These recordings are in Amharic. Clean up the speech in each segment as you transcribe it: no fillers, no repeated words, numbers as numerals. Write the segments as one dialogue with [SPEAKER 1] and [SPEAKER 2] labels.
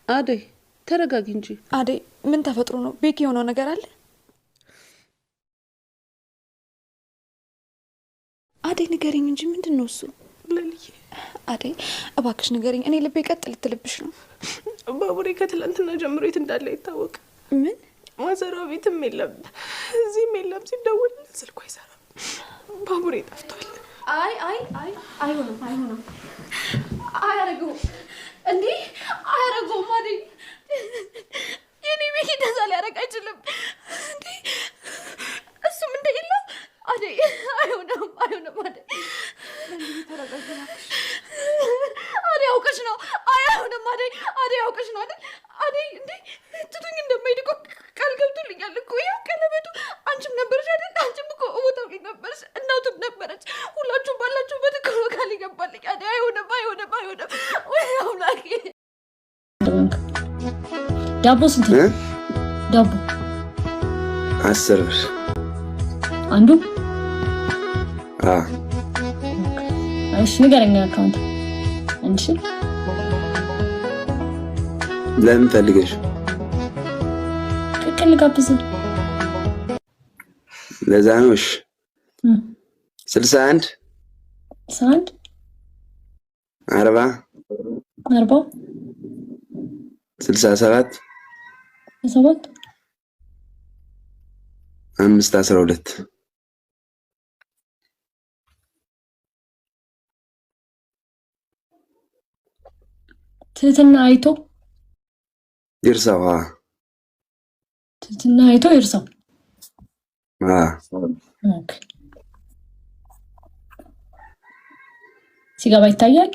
[SPEAKER 1] አደይ ተረጋጊ እንጂ።
[SPEAKER 2] አደይ ምን ተፈጥሮ ነው? ቤኪ የሆነው ነገር አለ? አደይ ንገሪኝ እንጂ ምንድነው እሱ?
[SPEAKER 1] ለልዬ
[SPEAKER 2] አደይ እባክሽ ንገሪኝ። እኔ ልቤ ቀጥ ልትልብሽ ነው።
[SPEAKER 1] ባቡሬ ከትላንትና ጀምሮ የት እንዳለ ይታወቅ።
[SPEAKER 2] ምን?
[SPEAKER 1] ማዘሯ ቤትም የለም እዚህም የለም። ሲደውል ስልኩ አይሰራም። ባቡሬ ጠፍቷል።
[SPEAKER 2] አይሆንም አያረገውም እንዴ! አያረገውም አደይ። የኔ ቤኪ እንደዛ ሊያረግ አይችልም እንዴ! እሱም እንደሌለ አደይ። አይሆንም አደይ። አደይ አውቀሽ ነው። አይሆንም አደይ አውቀሽ ነው አይደል? አደይ እንዴ ትቱኝ እንደማይሄድ እኮ ቃል ገብቶልኛል እኮ። ያው ቀለበቱ አንቺም ነበርሽ አይደል? አንቺም እኮ ቦታው ላይ ነበርሽ፣ እናቱም ነበረች። ሁላችሁም ባላችሁበት እኮ ቃል ይገባልኝ። አደይ አይሆንም። ወይ አምላኬ።
[SPEAKER 3] ዳቦ ስንት ነው? ዳቦ
[SPEAKER 4] 10 ብር
[SPEAKER 3] አንዱ። እሺ ንገረኝ አካውንት። እንሺ
[SPEAKER 4] ለምን ፈልገሽ?
[SPEAKER 3] ቅቅል ጋብዝ።
[SPEAKER 4] ለዛ ነው። እሺ 61 40 67 512
[SPEAKER 3] ትህትና አይቶ
[SPEAKER 4] ይርሳው።
[SPEAKER 3] ትህትና አይቶ ይርሳው። ኦኬ። ሲገባ ይታያል።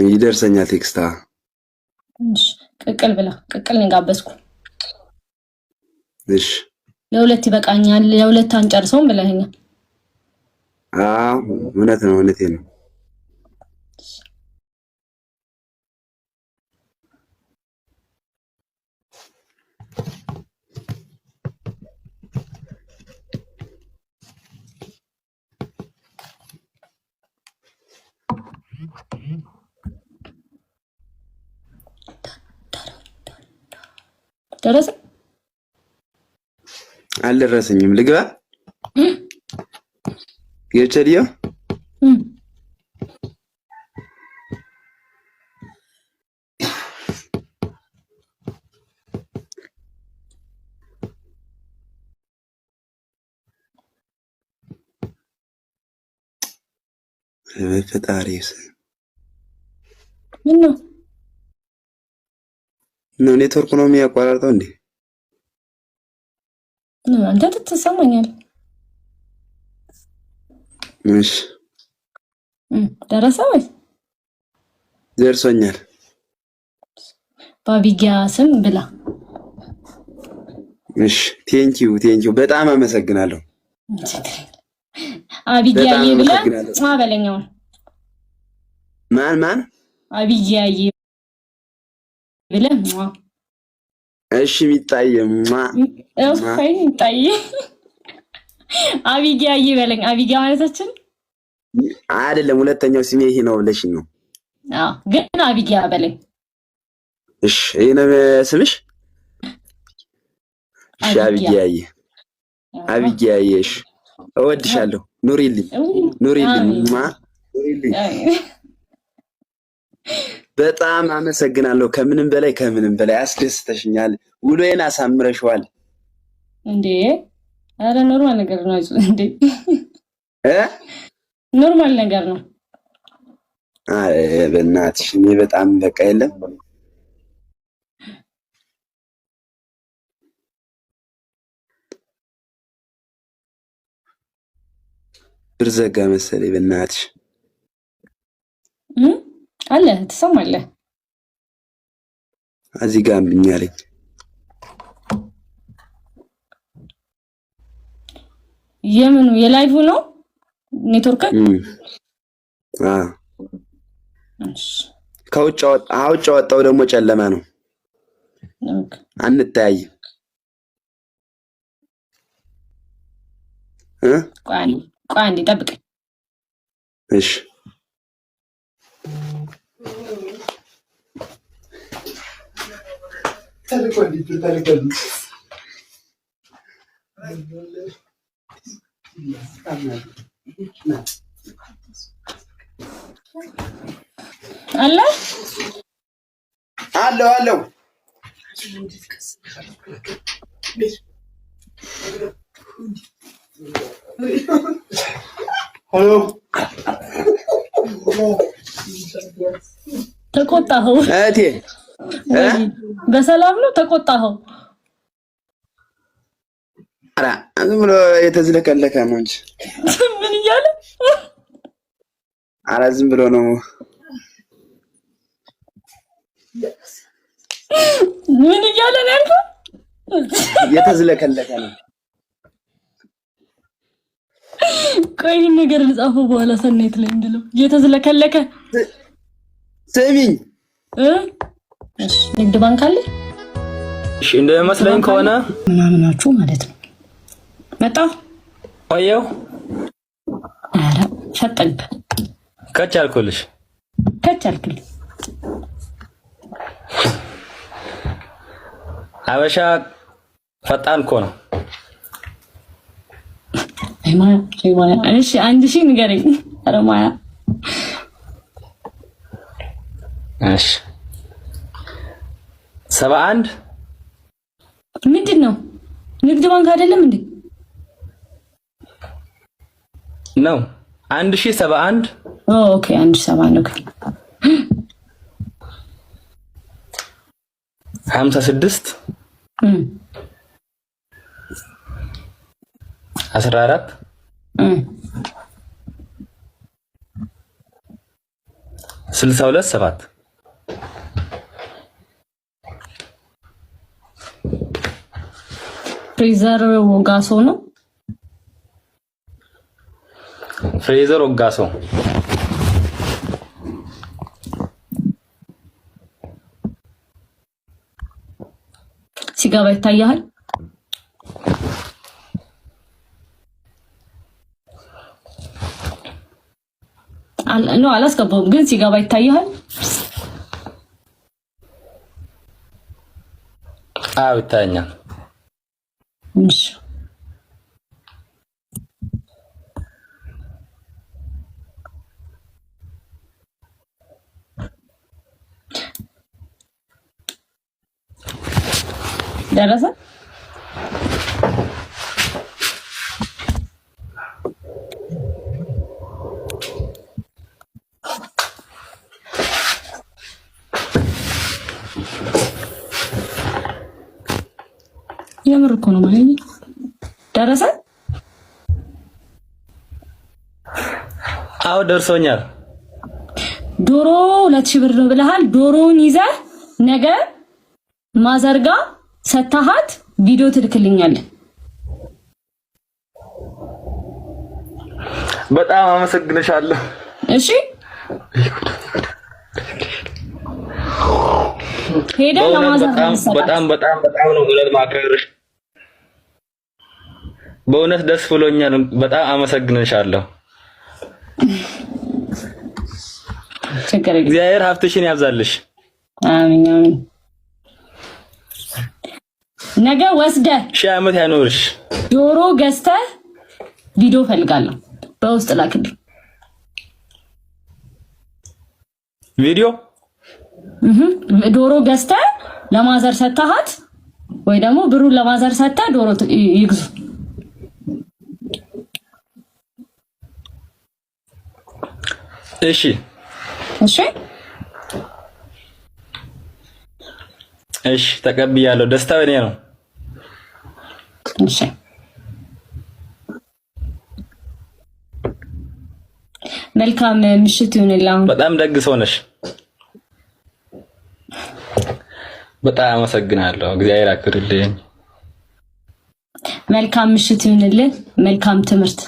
[SPEAKER 4] ይደርሰኛል ቴክስታ።
[SPEAKER 3] እሺ ቅቅል ብላ። ቅቅል ነው ጋበዝኩ።
[SPEAKER 4] እሺ
[SPEAKER 3] ለሁለት ይበቃኛል። ለሁለት አንጨርሰውም ብለኸኛል።
[SPEAKER 4] እውነቴ ነው።
[SPEAKER 3] ደረሰ?
[SPEAKER 4] አልደረሰኝም። ልግባ የቸዲዮ ፈጣሪስ
[SPEAKER 3] ምን ነው?
[SPEAKER 4] ኔትወርክ ነው የሚያቋርጠው እንዴ?
[SPEAKER 3] አንተ ትሰማኛለህ?
[SPEAKER 4] እሺ
[SPEAKER 3] ደረሰ ወይ?
[SPEAKER 4] ደርሶኛል።
[SPEAKER 3] በአቢጊያ ስም ብላ።
[SPEAKER 4] እሺ ቴንኪው በጣም አመሰግናለሁ።
[SPEAKER 3] አቢጊያዬ ብለህ በለኛው።
[SPEAKER 4] ማን
[SPEAKER 3] አቢጊያዬ ብለህ
[SPEAKER 4] እሺ ሚጣዬ
[SPEAKER 3] ሚጣዬ አቢጊያዬ በለኝ። አቢጊያ ማለታችን
[SPEAKER 4] አይደለም። ሁለተኛው ስሜ ይሄ ነው ብለሽኝ ነው።
[SPEAKER 3] ግን አቢጊያ በለኝ።
[SPEAKER 4] እሺ ይሄ ነው ስምሽ? እሺ አቢጊያዬ እሺ እወድሻለሁ። ኑሪልኝ። በጣም አመሰግናለሁ። ከምንም በላይ አስደስተሽኛል። ውሎዬን አሳምረሽዋል።
[SPEAKER 3] እንዴ አረ ኖርማል ነገር ነው እንዴ? ኖርማል ነገር ነው።
[SPEAKER 4] በእናትሽ እኔ በጣም በቃ የለም ብርዘጋ መሰለኝ። በእናትሽ
[SPEAKER 3] አለ ትሰማለህ?
[SPEAKER 4] እዚህ ጋር አምኛለኝ።
[SPEAKER 3] የምኑ የላይቭ ነው ኔትወርክ?
[SPEAKER 4] ከውጭ ወጣው ደግሞ ጨለማ ነው። አንተያይም።
[SPEAKER 3] ቆይ አንዴ ጠብቀኝ።
[SPEAKER 4] እሺ
[SPEAKER 3] አለ
[SPEAKER 4] አለው
[SPEAKER 3] ተቆጣኸው
[SPEAKER 4] እቴ
[SPEAKER 3] በሰላም ነው ተቆጣኸው?
[SPEAKER 4] ኧረ ዝም ብሎ የተዝለከለከ ነው እንጂ
[SPEAKER 3] ምን እያለ?
[SPEAKER 4] ኧረ ዝም ብሎ ነው።
[SPEAKER 3] ምን እያለ ነው ያልከው?
[SPEAKER 4] የተዝለከለከ ነው።
[SPEAKER 3] ቆይ ነገር ልጻፈው በኋላ ሰኔት ላይ እንድለው የተዝለከለከ
[SPEAKER 4] ስሚኝ
[SPEAKER 3] እሺ ንግድ ባንክ አለ
[SPEAKER 5] እሺ እንደመስለኝ ከሆነ
[SPEAKER 3] ምናምናችሁ ማለት ነው መጣ
[SPEAKER 5] ቆየው
[SPEAKER 3] አረ ፈጠንክ
[SPEAKER 5] ከቻልኩልሽ አበሻ ፈጣን እኮ ነው አይማ እሺ አንድ ሺህ ንገረኝ አረ ማያ እሺ 71
[SPEAKER 3] ምንድን ነው ንግድ ባንክ አይደለም እንዴ
[SPEAKER 5] ነው 1071
[SPEAKER 3] ኦኬ 1071 ኦኬ
[SPEAKER 5] 56 14 62 7
[SPEAKER 3] ፍሬዘር ወጋሶ ነው
[SPEAKER 5] ፍሬዘር ወጋሶ
[SPEAKER 3] ሲጋባ ይታያል ነው አላስገባውም ግን ሲጋባ ይታያል
[SPEAKER 5] አው ይታያል
[SPEAKER 3] እሺ ደረሰ የምር እኮ ነው ማለት ነው ደረሰ
[SPEAKER 5] አው ደርሶኛል
[SPEAKER 3] ዶሮ 2000 ብር ነው ብለሃል ዶሮውን ይዘህ ነገ ማዘርጋ ሰታሃት ቪዲዮ ትልክልኛለህ
[SPEAKER 5] በጣም አመሰግንሻለሁ
[SPEAKER 3] እሺ ሄደ ለማዘር
[SPEAKER 5] በጣም ነው እውነት ማከብርሽ በእውነት ደስ ብሎኛል በጣም አመሰግንሻለሁ እግዚአብሔር ሀብትሽን ያብዛልሽ
[SPEAKER 3] አሜን ነገ ወስደ
[SPEAKER 5] ሺህ ዓመት ያኖርሽ
[SPEAKER 3] ዶሮ ገዝተ ቪዲዮ ፈልጋለሁ በውስጥ ላክልኝ
[SPEAKER 5] ቪዲዮ
[SPEAKER 3] ዶሮ ገዝተ ለማዘር ሰታሃት ወይ ደግሞ ብሩን ለማዘር ሰታ ዶሮ ይግዙ
[SPEAKER 5] እሺ ተቀብያለሁ ደስታው እኔ ነው
[SPEAKER 3] እሺ መልካም ምሽት ይሁንልህ
[SPEAKER 5] በጣም ደግ ሰው ነሽ በጣም አመሰግናለሁ እግዚአብሔር ያክብርልኝ
[SPEAKER 3] መልካም ምሽት ይሁንልህ መልካም ትምህርት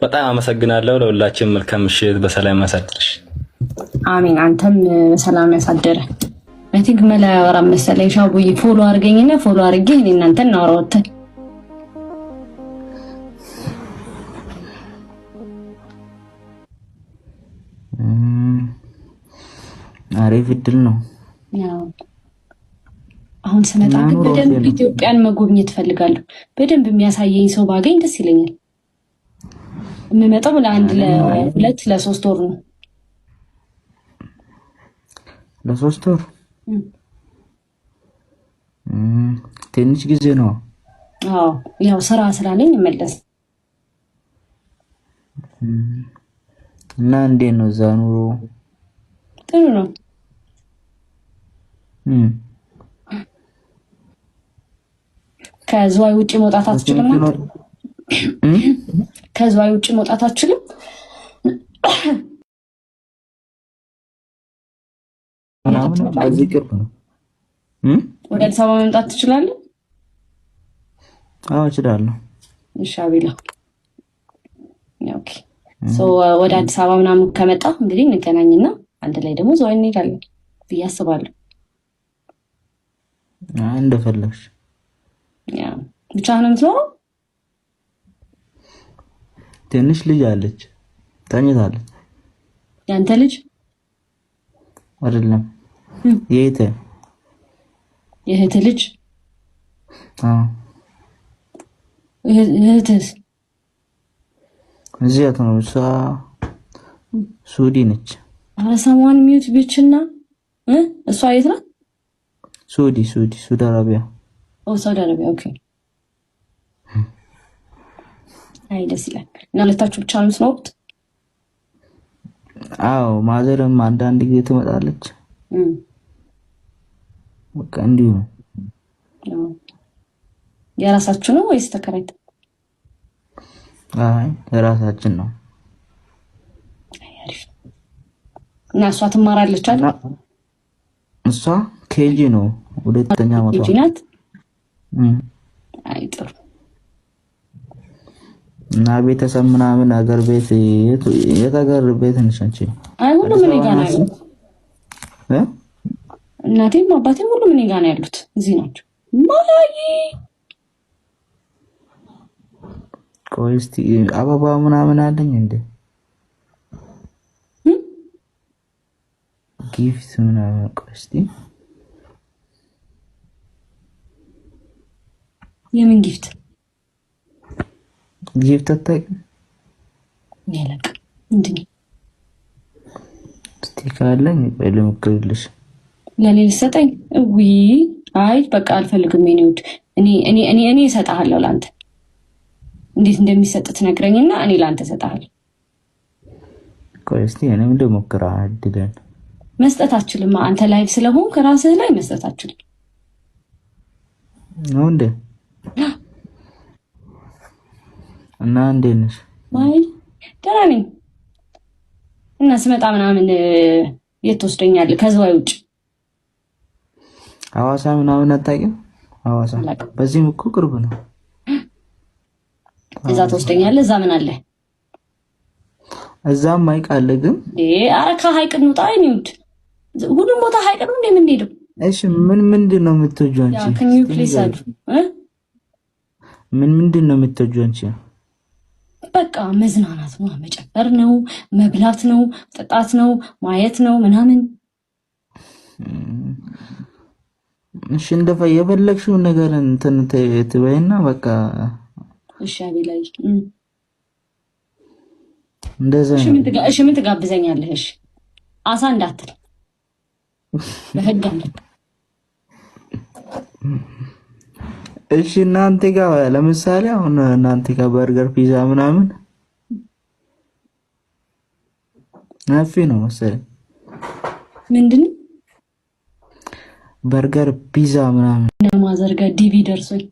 [SPEAKER 5] በጣም አመሰግናለሁ ለሁላችን መልካም ምሽት በሰላም ያሳድርሽ
[SPEAKER 3] አሜን አንተም በሰላም ያሳድረ አይ ቲንክ መላ ያወራ መሰለኝ ሻቡይ ፎሎ አድርገኝና ፎሎ አድርጌ እኔ እናንተ እናወራውተ
[SPEAKER 6] አሪፍ እድል ነው።
[SPEAKER 3] ያው አሁን ስመጣ ግን በደንብ ኢትዮጵያን መጎብኘት ፈልጋለሁ። በደንብ የሚያሳየኝ ሰው ባገኝ ደስ ይለኛል። የምመጣው ለአንድ ለሁለት ለሶስት ወር ነው።
[SPEAKER 6] ለሶስት ወር ትንሽ ጊዜ ነው።
[SPEAKER 3] አዎ ያው ስራ ስላለኝ እመለስ
[SPEAKER 6] እና እንዴት ነው እዛ ኑሮ?
[SPEAKER 3] ጥሩ ነው። ከዝዋይ ውጪ መውጣት አትችልም? ከዝዋይ ውጪ መውጣት አትችልም?
[SPEAKER 6] በዚህ ቅርብ ነው።
[SPEAKER 3] ወደ አዲስ አበባ መምጣት ትችላለህ?
[SPEAKER 6] አዎ እችላለሁ።
[SPEAKER 3] እሺ አቤላ ኦኬ። ወደ አዲስ አበባ ምናምን ከመጣ እንግዲህ እንገናኝና አንድ ላይ ደግሞ ዝዋይ እንሄዳለን ብዬ አስባለሁ።
[SPEAKER 6] እንደፈለግሽ።
[SPEAKER 3] ብቻህን ነው የምትኖረው?
[SPEAKER 6] ትንሽ ልጅ አለች፣ ተኝታለች።
[SPEAKER 3] ያንተ ልጅ
[SPEAKER 6] አይደለም
[SPEAKER 3] የእህት ልጅ?
[SPEAKER 6] አዎ።
[SPEAKER 3] እህትስ
[SPEAKER 6] እዚህ ነው? ሱዲ ነች።
[SPEAKER 3] ኧረ ሰማን ሚዩት ብቻና እሷ የት ናት?
[SPEAKER 6] ሱዲ አረቢያ።
[SPEAKER 3] ሳውዲ አረቢያ። ኦኬ። አይ ደስ ይላል። እና ሁለታችሁ ብቻ ነው የምትኖሩት?
[SPEAKER 6] አዎ ማዘርም አንዳንድ ጊዜ ትመጣለች። በቃ እንዲሁ።
[SPEAKER 3] የራሳችሁ ነው ወይስ ተከራይተ?
[SPEAKER 6] አይ የራሳችን ነው።
[SPEAKER 3] አሪፍ። እና እሷ ትማራለች አይደል?
[SPEAKER 6] እሷ ኬጂ ነው፣ ሁለተኛ ዓመቷ።
[SPEAKER 3] ኬጂ ናት? አይ ጥሩ።
[SPEAKER 6] እና ቤተሰብ ምናምን አገር ቤት የት አገር ቤት ነሽ አንቺ?
[SPEAKER 3] አይ ሁሉም እኔ ጋር ነው ያሉት። እናቴም አባቴም ሁሉም እኔ ጋር ነው ያሉት፣ እዚህ ናቸው። ማይ
[SPEAKER 6] ቆይ እስቲ አበባ ምናምን አለኝ እንዴ? ጊፍት ምናምን ቆይ እስቲ።
[SPEAKER 3] የምን ጊፍት?
[SPEAKER 6] ጊፍት አታውቂም?
[SPEAKER 3] ያለቅ ምንድን ነው?
[SPEAKER 6] እስቲ ካለኝ ቆይ ልሞክርልሽ።
[SPEAKER 3] ለኔ ልሰጠኝ? አይ በቃ አልፈልግም። እኔ እሰጥሃለሁ ላንተ። እንዴት እንደሚሰጥ ትነግረኝና እኔ ላንተ እሰጥሃለሁ።
[SPEAKER 6] ቆይ እስቲ እኔም ልሞክራ። እድልን
[SPEAKER 3] መስጠት አትችልም። አንተ ላይቭ ስለሆንክ ራስህ ላይ መስጠት አትችልም
[SPEAKER 6] ነው እንዴ? እና እንዴት ነሽ?
[SPEAKER 3] አይ ደህና ነኝ። እና ስመጣ ምናምን የት ትወስደኛለህ ከዝዋይ ውጭ?
[SPEAKER 6] ሐዋሳ ምናምን አታውቂም? ሐዋሳ በዚህም እኮ ቅርብ ነው።
[SPEAKER 3] እዛ ትወስደኛለህ? እዛ ምን አለ?
[SPEAKER 6] እዛም ሐይቅ አለ። ግን
[SPEAKER 3] ኧረ ከሐይቅ እንውጣ። እኔ ውድ ሁሉም ቦታ ሐይቅ ነው እንደምንሄደው።
[SPEAKER 6] እሺ ምንድን ነው የምትወጂው አንቺ?
[SPEAKER 3] ከኒው ፕሌስ አሉ
[SPEAKER 6] ምንድን ነው የምትወጂው አንቺ?
[SPEAKER 3] በቃ መዝናናት ነው፣ መጨፈር ነው፣ መብላት ነው፣ ጠጣት ነው፣ ማየት ነው ምናምን።
[SPEAKER 6] እሺ የፈለግሽውን ነገር እንትን ትበይና በቃ።
[SPEAKER 3] እሺ አቤላይ
[SPEAKER 6] እንደዛ ነው።
[SPEAKER 3] እሺ ምን ትጋብዘኛለህ? እሺ አሳ እንዳትል በህግ አለ።
[SPEAKER 6] እሺ እናንተ ጋር ለምሳሌ አሁን እናንተ ጋር በርገር ፒዛ ምናምን ናፊ ነው መሰለኝ።
[SPEAKER 3] ምንድነው
[SPEAKER 6] በርገር ፒዛ ምናምን
[SPEAKER 3] ለማዘርጋ ዲቪ ደርሶኝ